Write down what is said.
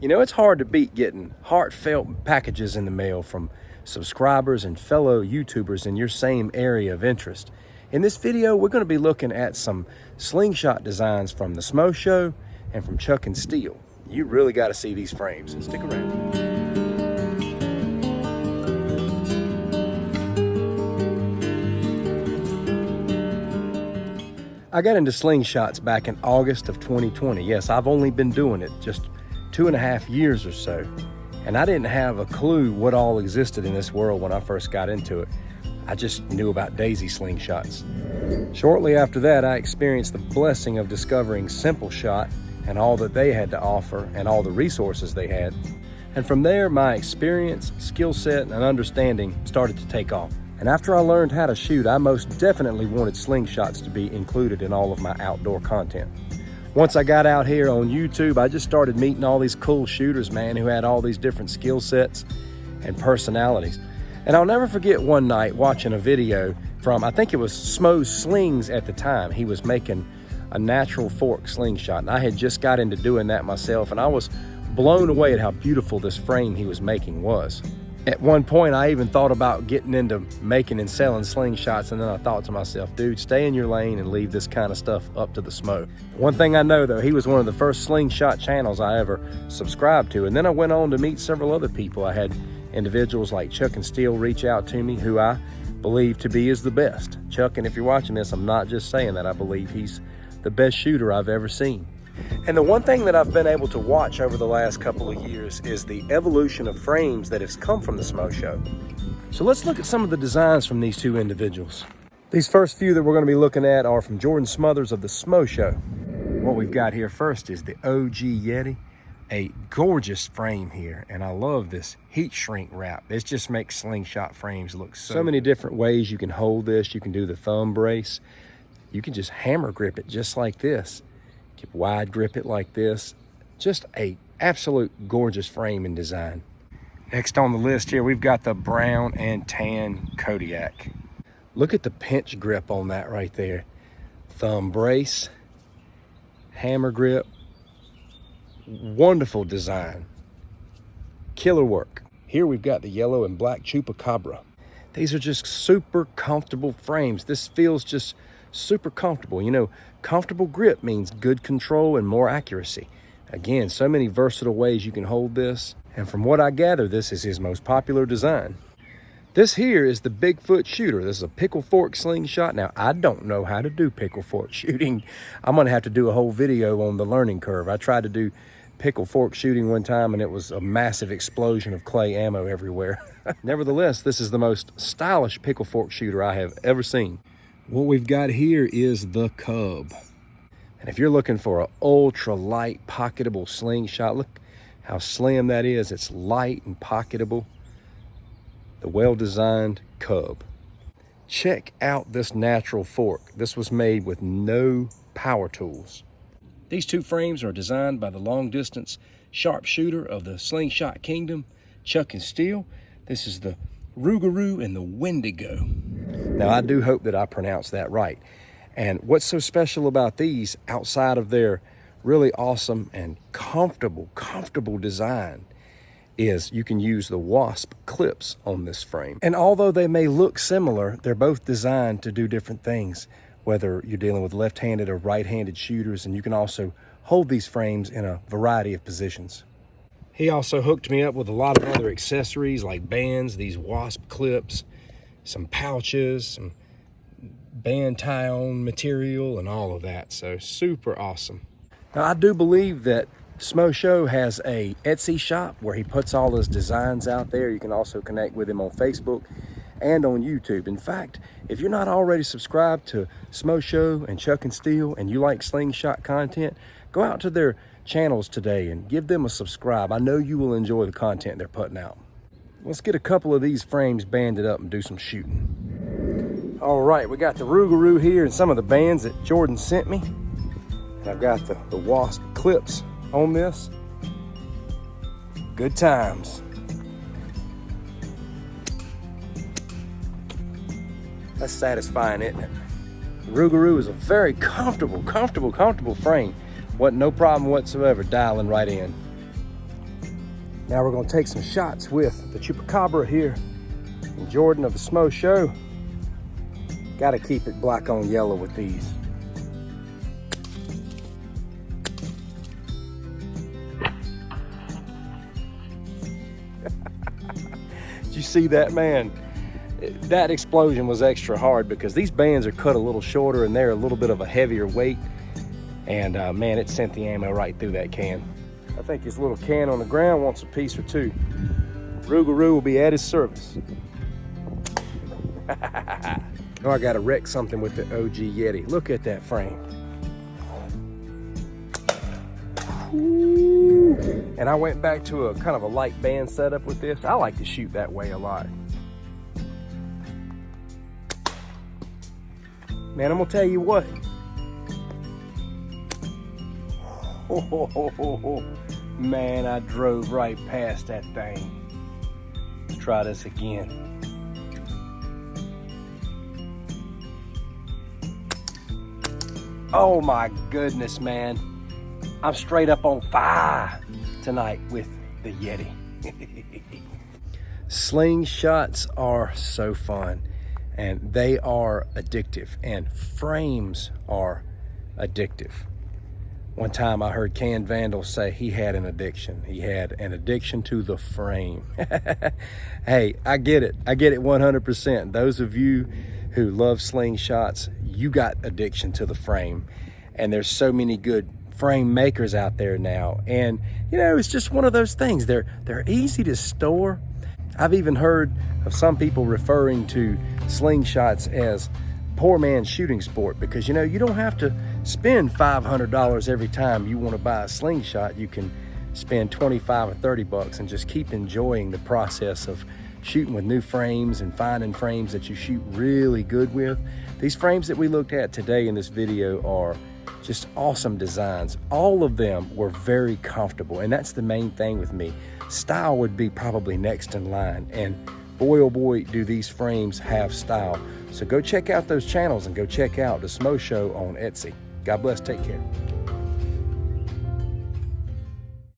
You know, it's hard to beat getting heartfelt packages in the mail from subscribers and fellow YouTubers in your same area of interest. In this video, we're going to be looking at some slingshot designs from the Smo Show and from Chuckin Steele. You really got to see these frames. Stick around. I got into slingshots back in August of 2020. Yes, I've only been doing it just 2.5 years or so. And I didn't have a clue what all existed in this world when I first got into it. I just knew about daisy slingshots. Shortly after that, I experienced the blessing of discovering Simple Shot and all that they had to offer and all the resources they had. And from there, my experience, skill set, and understanding started to take off. And after I learned how to shoot, I most definitely wanted slingshots to be included in all of my outdoor content. Once I got out here on YouTube, I just started meeting all these cool shooters, man, who had all these different skill sets and personalities. And I'll never forget one night watching a video from, I think it was Smo's Slings at the time. He was making a natural fork slingshot, and I had just got into doing that myself, and I was blown away at how beautiful this frame he was making was. At one point, I even thought about getting into making and selling slingshots, and then I thought to myself, dude, stay in your lane and leave this kind of stuff up to the Smo. One thing I know, though, he was one of the first slingshot channels I ever subscribed to, and then I went on to meet several other people. I had individuals like Chuckin Steele reach out to me, who I believe to be is the best. Chuckin, if you're watching this, I'm not just saying that. I believe he's the best shooter I've ever seen. And the one thing that I've been able to watch over the last couple of years is the evolution of frames that has come from the Smo Show. So let's look at some of the designs from these two individuals. These first few that we're going to be looking at are from Jordan Smothers of the Smo Show. What we've got here first is the OG Yeti, a gorgeous frame here, and I love this heat shrink wrap. This just makes slingshot frames look so many different ways you can hold this. You can do the thumb brace. You can just hammer grip it just like this. You can wide grip it like this. Just a absolute gorgeous frame and design. Next on the list here, we've got the brown and tan Kodiak. Look at the pinch grip on that right there. Thumb brace, hammer grip. Wonderful design. Killer work. Here we've got the yellow and black Chupacabra. These are just super comfortable frames. This feels just super comfortable. You know, comfortable grip means good control and more accuracy. Again, so many versatile ways you can hold this. And from what I gather, this is his most popular design. This here is the Bigfoot shooter. This is a pickle fork slingshot. Now, I don't know how to do pickle fork shooting. I'm gonna have to do a whole video on the learning curve. I tried to do pickle fork shooting one time, and it was a massive explosion of clay ammo everywhere. Nevertheless, this is the most stylish pickle fork shooter I have ever seen. What we've got here is the Cub. And if you're looking for an ultra light pocketable slingshot, look how slim that is. It's light and pocketable. The well-designed Cub. Check out this natural fork. This was made with no power tools. These two frames are designed by the long-distance sharpshooter of the slingshot kingdom, Chuckin Steele. This is the Rougarou and the Wendigo. Now, I do hope that I pronounced that right. And what's so special about these, outside of their really awesome and comfortable design, is you can use the wasp clips on this frame. And although they may look similar, they're both designed to do different things, whether you're dealing with left-handed or right-handed shooters, and you can also hold these frames in a variety of positions. He also hooked me up with a lot of other accessories like bands, these wasp clips, some pouches, some band tie-on material, and all of that. So super awesome. Now, I do believe that Smo Show has a Etsy shop where he puts all his designs out there. You can also connect with him on Facebook and on YouTube. In fact, if you're not already subscribed to Smo Show and Chuckin Steele and you like slingshot content, go out to their channels today and give them a subscribe. I know you will enjoy the content they're putting out. Let's get a couple of these frames banded up and do some shooting. All right, we got the Rougarou here and some of the bands that Jordan sent me. And I've got the wasp clips on this. Good times. That's satisfying, isn't it? The Rougarou is a very comfortable frame. Wasn't no problem whatsoever dialing right in. Now we're gonna take some shots with the Chupacabra here from Jordan of the Smo Show. Gotta keep it black on yellow with these. Did you see that, man? That explosion was extra hard because these bands are cut a little shorter and they're a little bit of a heavier weight. And man, it sent the ammo right through that can. I think his little can on the ground wants a piece or two. Rougarou will be at his service. Oh, I gotta wreck something with the OG Yeti. Look at that frame. Ooh. And I went back to a kind of a light band setup with this. I like to shoot that way a lot. Man, I'm gonna tell you what. Oh, man, I drove right past that thing. Let's try this again. Oh my goodness, man. I'm straight up on fire tonight with the Yeti. Slingshots are so fun, and they are addictive, and frames are addictive. One time I heard Can Vandal say he had an addiction. He had an addiction to the frame. Hey, I get it. I get it 100%. Those of you who love Slingshots, you got addiction to the frame. And there's so many good frame makers out there now. And, you know, it's just one of those things. They're easy to store. I've even heard of some people referring to Slingshots as poor man's shooting sport because, you know, you don't have to spend $500 every time you want to buy a Slingshot. You can spend 25 or 30 bucks and just keep enjoying the process of shooting with new frames and finding frames that you shoot really good with. These frames that we looked at today in this video are just awesome designs. All of them were very comfortable, and that's the main thing with me. Style would be probably next in line, and boy oh boy do these frames have style. So go check out those channels and go check out the Smo Show on Etsy. God bless, take care.